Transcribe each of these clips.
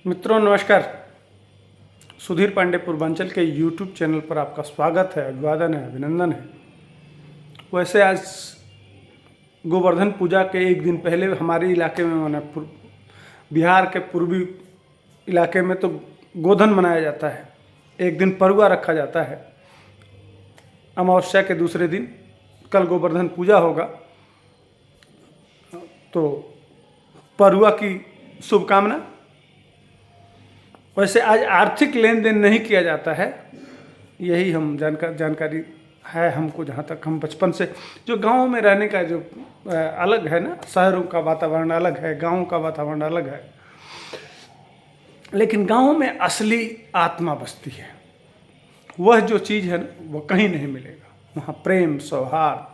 मित्रों नमस्कार। सुधीर पांडे पूर्वांचल के यूट्यूब चैनल पर आपका स्वागत है, अभिवादन है, अभिनंदन है। वैसे आज गोवर्धन पूजा के एक दिन पहले हमारे इलाके में माना बिहार के पूर्वी इलाके में तो गोधन मनाया जाता है। एक दिन परुआ रखा जाता है। अमावस्या के दूसरे दिन कल गोवर्धन पूजा होगा, तो परुआ की शुभकामना। वैसे आज आर्थिक लेन देन नहीं किया जाता है, यही हम जानकारी है हमको। जहाँ तक हम बचपन से जो गाँव में रहने का जो अलग है ना, शहरों का वातावरण अलग है, गाँव का वातावरण अलग है, लेकिन गाँव में असली आत्मा बसती है। वह जो चीज़ है ना, वो कहीं नहीं मिलेगा। वहाँ प्रेम, सौहार्द,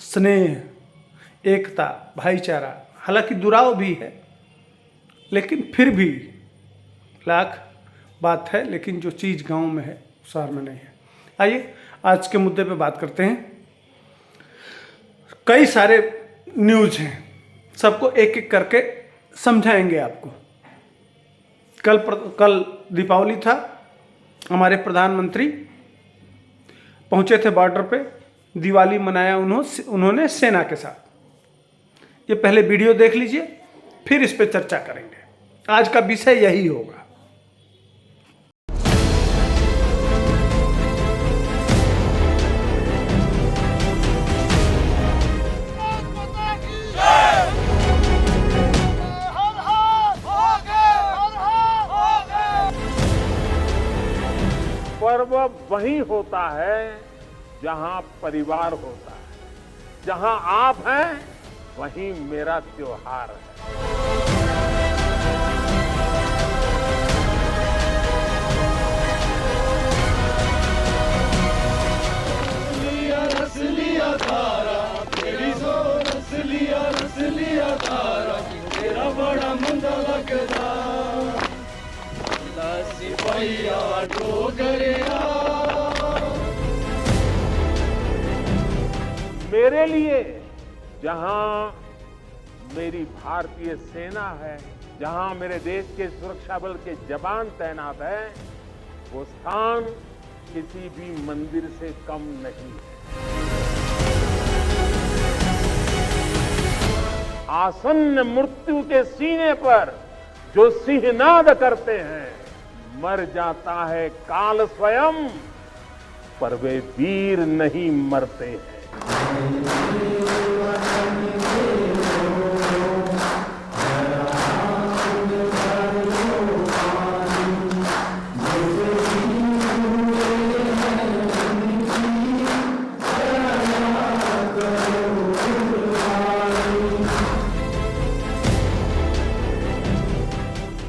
स्नेह, एकता, भाईचारा, हालांकि दुराव भी है, लेकिन फिर भी लाख बात है। लेकिन जो चीज़ गांव में है शहर में नहीं है। आइए आज के मुद्दे पे बात करते हैं। कई सारे न्यूज़ हैं, सबको एक एक करके समझाएंगे आपको। कल दीपावली था। हमारे प्रधानमंत्री पहुंचे थे बॉर्डर पे, दिवाली मनाया उन्होंने सेना के साथ। ये पहले वीडियो देख लीजिए, फिर इस पे चर्चा करेंगे। आज का विषय यही होगा। पर्व वही होता है जहां परिवार होता है, जहां आप हैं वहीं मेरा त्योहार है। रस लिया तारा तेरी सो रस लिया तारा तेरा बड़ा मुंडा लगदा सिपाहिया डोगरिया। मेरे लिए जहां मेरी भारतीय सेना है, जहां मेरे देश के सुरक्षा बल के जवान तैनात हैं, वो स्थान किसी भी मंदिर से कम नहीं है। आसन्न मृत्यु के सीने पर जो सिंहनाद करते हैं, मर जाता है काल स्वयं, पर वे वीर नहीं मरते हैं।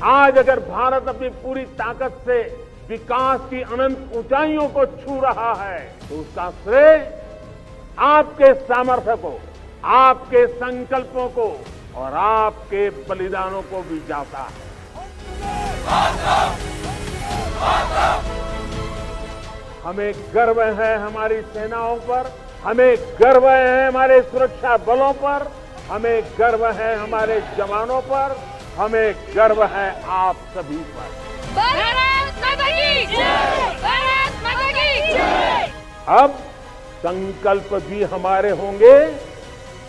आज अगर भारत अपनी पूरी ताकत से विकास की अनंत ऊंचाइयों को छू रहा है, तो उसका श्रेय आपके सामर्थ्य को, आपके संकल्पों को और आपके बलिदानों को भी जाता है। हमें गर्व है हमारी सेनाओं पर, हमें गर्व है हमारे सुरक्षा बलों पर, हमें गर्व है हमारे जवानों पर, हमें गर्व है आप सभी पर। भारत माता की जय! भारत माता की जय! अब संकल्प भी हमारे होंगे,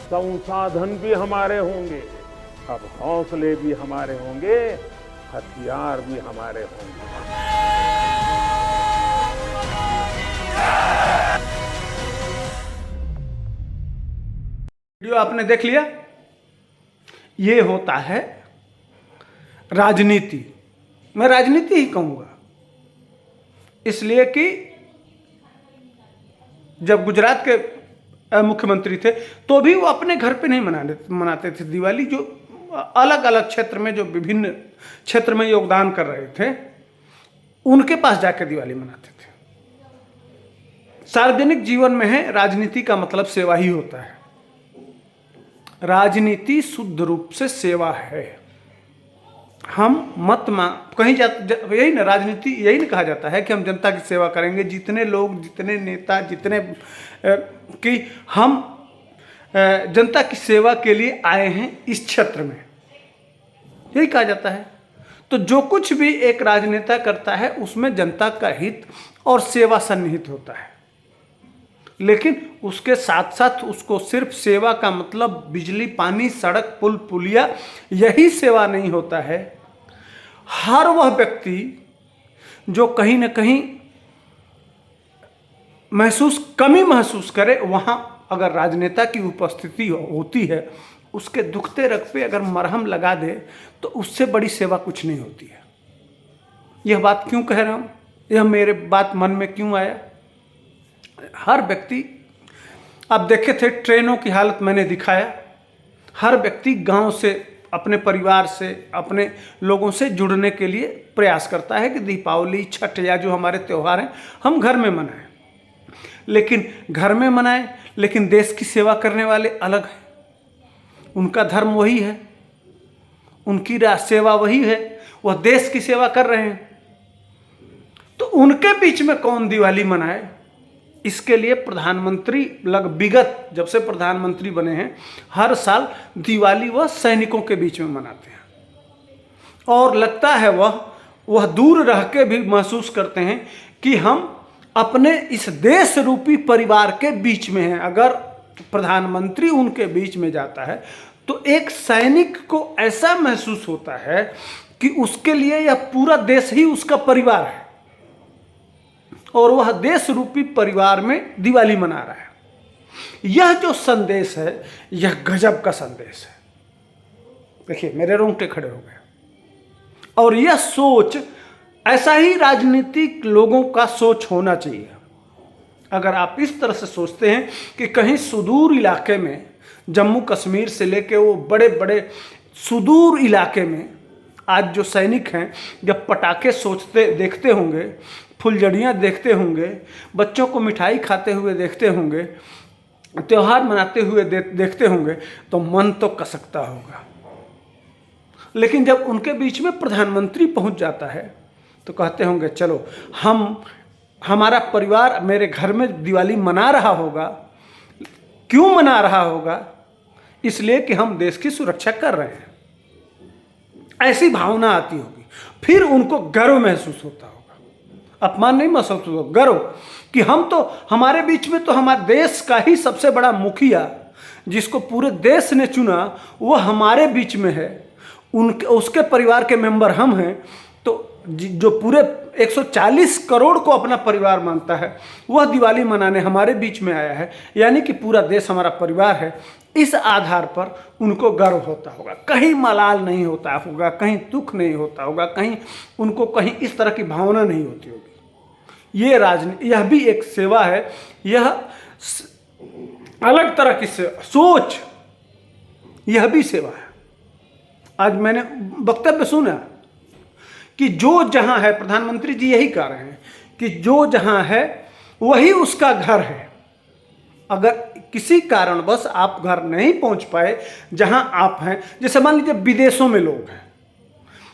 संसाधन भी हमारे होंगे, अब हौसले भी हमारे होंगे, हथियार भी हमारे होंगे। वीडियो आपने देख लिया। ये होता है राजनीति। मैं राजनीति ही कहूंगा, इसलिए कि जब गुजरात के मुख्यमंत्री थे तो भी वो अपने घर पे नहीं मनाते थे दिवाली। जो अलग अलग क्षेत्र में, जो विभिन्न क्षेत्र में योगदान कर रहे थे, उनके पास जाकर दिवाली मनाते थे। सार्वजनिक जीवन में है, राजनीति का मतलब सेवा ही होता है। राजनीति शुद्ध रूप से सेवा है। हम मत कहीं यही ना राजनीति, यही ना कहा जाता है कि हम जनता की सेवा करेंगे। जितने लोग, जितने नेता, जितने कि हम जनता की सेवा के लिए आए हैं इस क्षेत्र में, यही कहा जाता है। तो जो कुछ भी एक राजनेता करता है उसमें जनता का हित और सेवा सन्निहित होता है। लेकिन उसके साथ साथ उसको सिर्फ सेवा का मतलब बिजली, पानी, सड़क, पुल, पुलिया यही सेवा नहीं होता है। हर वह व्यक्ति जो कहीं ना कहीं कमी महसूस करे, वहाँ अगर राजनेता की उपस्थिति होती है, उसके दुखते रग पे अगर मरहम लगा दे तो उससे बड़ी सेवा कुछ नहीं होती है। यह बात क्यों कह रहा हूँ, यह मेरे बात मन में क्यों आया। हर व्यक्ति, आप देखे थे ट्रेनों की हालत मैंने दिखाया, हर व्यक्ति गांव से, अपने परिवार से, अपने लोगों से जुड़ने के लिए प्रयास करता है कि दीपावली, छठ या जो हमारे त्यौहार हैं हम घर में मनाएं। लेकिन घर में मनाएं, लेकिन देश की सेवा करने वाले अलग हैं। उनका धर्म वही है, उनकी सेवा वही है, वह देश की सेवा कर रहे हैं। तो उनके बीच में कौन दिवाली मनाए। इसके लिए प्रधानमंत्री विगत जब से प्रधानमंत्री बने हैं, हर साल दिवाली वह सैनिकों के बीच में मनाते हैं। और लगता है वह दूर रह के भी महसूस करते हैं कि हम अपने इस देश रूपी परिवार के बीच में हैं। अगर प्रधानमंत्री उनके बीच में जाता है तो एक सैनिक को ऐसा महसूस होता है कि उसके लिए यह पूरा देश ही उसका परिवार है और वह देश रूपी परिवार में दिवाली मना रहा है। यह जो संदेश है, यह गजब का संदेश है। देखिए, मेरे रोंगटे खड़े हो गए। और यह सोच, ऐसा ही राजनीतिक लोगों का सोच होना चाहिए। अगर आप इस तरह से सोचते हैं कि कहीं सुदूर इलाके में, जम्मू कश्मीर से लेके वो बड़े बड़े सुदूर इलाके में आज जो सैनिक हैं, जब पटाखे देखते होंगे, फुलझड़ियाँ देखते होंगे, बच्चों को मिठाई खाते हुए देखते होंगे, त्यौहार मनाते हुए देखते होंगे, तो मन तो कसकता होगा। लेकिन जब उनके बीच में प्रधानमंत्री पहुंच जाता है तो कहते होंगे चलो, हमारा परिवार मेरे घर में दिवाली मना रहा होगा। क्यों मना रहा होगा? इसलिए कि हम देश की सुरक्षा कर रहे हैं। ऐसी भावना आती होगी। फिर उनको गर्व महसूस होता होगा, अपमान नहीं महसूस होगा, गर्व कि हम तो, हमारे बीच में तो हमारे देश का ही सबसे बड़ा मुखिया, जिसको पूरे देश ने चुना, वह हमारे बीच में है। उसके परिवार के मेंबर हम हैं। तो जो पूरे 140 करोड़ को अपना परिवार मानता है, वह दिवाली मनाने हमारे बीच में आया है, यानी कि पूरा देश हमारा परिवार है। इस आधार पर उनको गर्व होता होगा, कहीं मलाल नहीं होता होगा, कहीं दुख नहीं होता होगा, कहीं उनको कहीं इस तरह की भावना नहीं होती होगी। ये राजनीति, यह भी एक सेवा है, यह अलग तरह की सोच, यह भी सेवा है। आज मैंने वक्तव्य सुना कि जो जहां है, प्रधानमंत्री जी यही कह रहे हैं कि जो जहां है वही उसका घर है। अगर किसी कारणवश आप घर नहीं पहुंच पाए जहां आप हैं, जैसे मान लीजिए विदेशों में लोग हैं,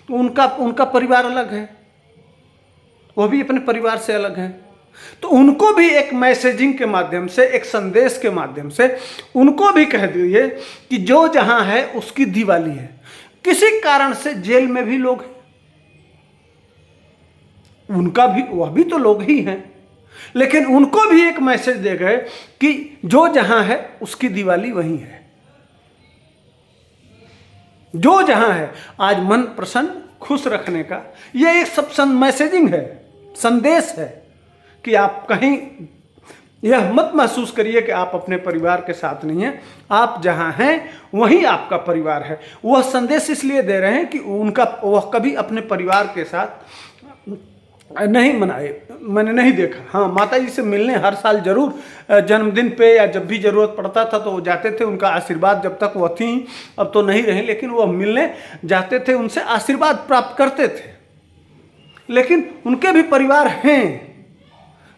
तो उनका परिवार अलग है, वह भी अपने परिवार से अलग है। तो उनको भी एक मैसेजिंग के माध्यम से, एक संदेश के माध्यम से उनको भी कह दीजिए कि जो जहां है उसकी दिवाली है। किसी कारण से जेल में भी लोग हैं, वह भी तो लोग ही हैं, लेकिन उनको भी एक मैसेज दे गए कि जो जहां है उसकी दिवाली वही है। जो जहां है, आज मन प्रसन्न खुश रखने का यह एक सब मैसेजिंग है, संदेश है कि आप कहीं यह मत महसूस करिए कि आप अपने परिवार के साथ नहीं हैं। आप जहां हैं वहीं आपका परिवार है। वह संदेश इसलिए दे रहे हैं कि वह कभी अपने परिवार के साथ नहीं मनाए। मैंने नहीं देखा। हाँ, माता जी से मिलने हर साल जरूर जन्मदिन पे या जब भी ज़रूरत पड़ता था तो वो जाते थे। उनका आशीर्वाद जब तक वह थी, अब तो नहीं रहे, लेकिन वह मिलने जाते थे, उनसे आशीर्वाद प्राप्त करते थे। लेकिन उनके भी परिवार हैं,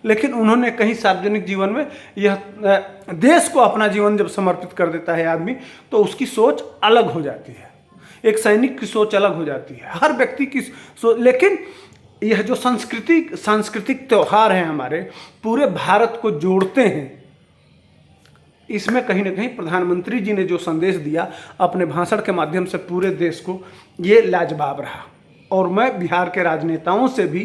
लेकिन उन्होंने कहीं सार्वजनिक जीवन में, यह देश को अपना जीवन जब समर्पित कर देता है आदमी, तो उसकी सोच अलग हो जाती है। एक सैनिक की सोच अलग हो जाती है, हर व्यक्ति की सोच। लेकिन यह जो सांस्कृतिक त्यौहार हैं हमारे, पूरे भारत को जोड़ते हैं। इसमें कहीं ना कहीं प्रधानमंत्री जी ने जो संदेश दिया अपने भाषण के माध्यम से पूरे देश को, ये लाजवाब रहा। और मैं बिहार के राजनेताओं से भी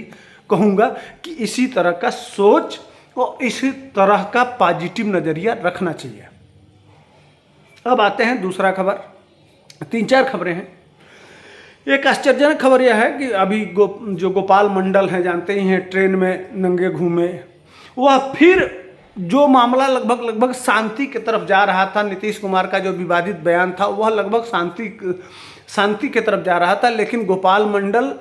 कहूँगा कि इसी तरह का सोच और इसी तरह का पॉजिटिव नज़रिया रखना चाहिए। अब आते हैं दूसरा खबर। 3-4 खबरें हैं। एक आश्चर्यजनक खबर यह है कि अभी जो गोपाल मंडल हैं, जानते ही हैं, ट्रेन में नंगे घूमे, वह फिर जो मामला लगभग शांति की तरफ जा रहा था, नीतीश कुमार का जो विवादित बयान था वह लगभग शांति की तरफ जा रहा था, लेकिन गोपाल मंडल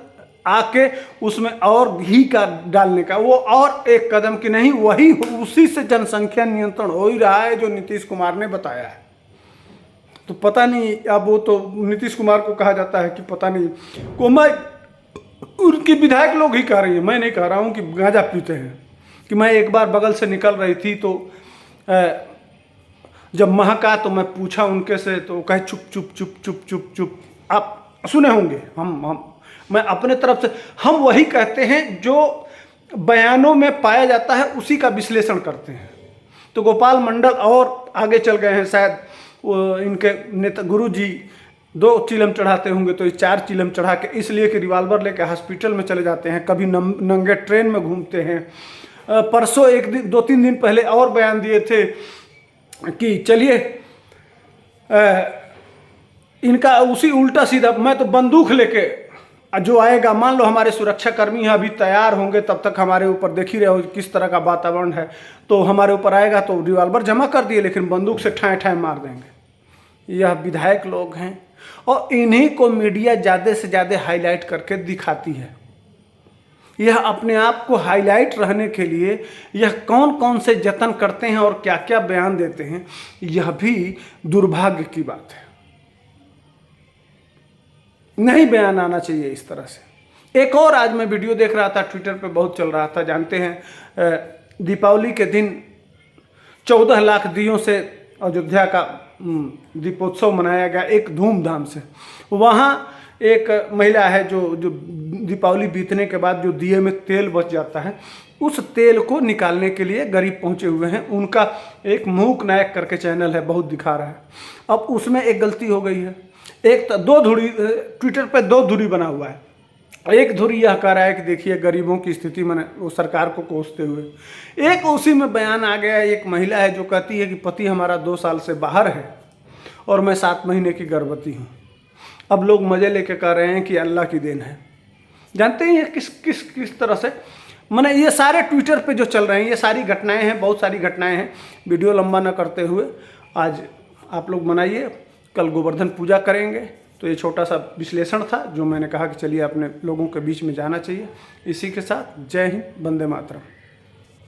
आके उसमें और घी का डालने का, वो और एक कदम की नहीं, वही उसी से जनसंख्या नियंत्रण हो ही रहा है जो नीतीश कुमार ने बताया है। तो पता नहीं, अब वो तो नीतीश कुमार को कहा जाता है कि पता नहीं को, मैं उनके विधायक लोग ही कह रही हैं, मैं नहीं कह रहा हूँ कि गांजा पीते हैं। कि मैं एक बार बगल से निकल रही थी तो जब महका तो मैं पूछा उनके से, तो कहे चुप चुप चुप चुप चुप चुप। आप सुने होंगे, मैं अपने तरफ से हम वही कहते हैं जो बयानों में पाया जाता है, उसी का विश्लेषण करते हैं। तो गोपाल मंडल और आगे चल गए हैं, शायद इनके नेता गुरु जी 2 चिलम चढ़ाते होंगे तो 4 चिलम चढ़ा के, इसलिए कि रिवाल्वर लेके हॉस्पिटल में चले जाते हैं, कभी नंगे ट्रेन में घूमते हैं। परसों 2-3 दिन पहले और बयान दिए थे कि चलिए इनका उसी उल्टा सीधा, मैं तो बंदूक लेके जो आएगा, मान लो हमारे सुरक्षाकर्मी अभी तैयार होंगे, तब तक हमारे ऊपर देख ही रहे हो किस तरह का वातावरण है, तो हमारे ऊपर आएगा तो रिवाल्वर जमा कर दिए, लेकिन बंदूक से ठाए ठाए मार देंगे। यह विधायक लोग हैं और इन्हीं को मीडिया ज़्यादा से ज़्यादा हाईलाइट करके दिखाती है। यह अपने आप को हाईलाइट रहने के लिए यह कौन कौन से जतन करते हैं और क्या क्या बयान देते हैं, यह भी दुर्भाग्य की बात है। नहीं बयान आना चाहिए इस तरह से। एक और आज मैं वीडियो देख रहा था, ट्विटर पे बहुत चल रहा था, जानते हैं दीपावली के दिन 14 लाख दियों से अयोध्या का दीपोत्सव मनाया गया एक धूमधाम से। वहाँ एक महिला है जो दीपावली बीतने के बाद जो दिए में तेल बच जाता है, उस तेल को निकालने के लिए गरीब पहुँचे हुए हैं। उनका एक मूक नायक करके चैनल है, बहुत दिखा रहा है। अब उसमें एक गलती हो गई है, एक तो 2 धुरी, ट्विटर पे 2 धुरी बना हुआ है। एक धुरी यह कह रहा है कि देखिए गरीबों की स्थिति मैंने वो सरकार को कोसते हुए, एक उसी में बयान आ गया, एक महिला है जो कहती है कि पति हमारा 2 साल से बाहर है और मैं 7 महीने की गर्भवती हूँ। अब लोग मज़े लेके कह रहे हैं कि अल्लाह की देन है। जानते हैं किस तरह से, मैंने ये सारे ट्विटर पे जो चल रहे हैं, ये सारी घटनाएं हैं, बहुत सारी घटनाएं हैं। वीडियो लंबा न करते हुए आज आप लोग मनाइए, कल गोवर्धन पूजा करेंगे। तो ये छोटा सा विश्लेषण था जो मैंने कहा कि चलिए अपने लोगों के बीच में जाना चाहिए। इसी के साथ जय हिंद, वंदे मातरम।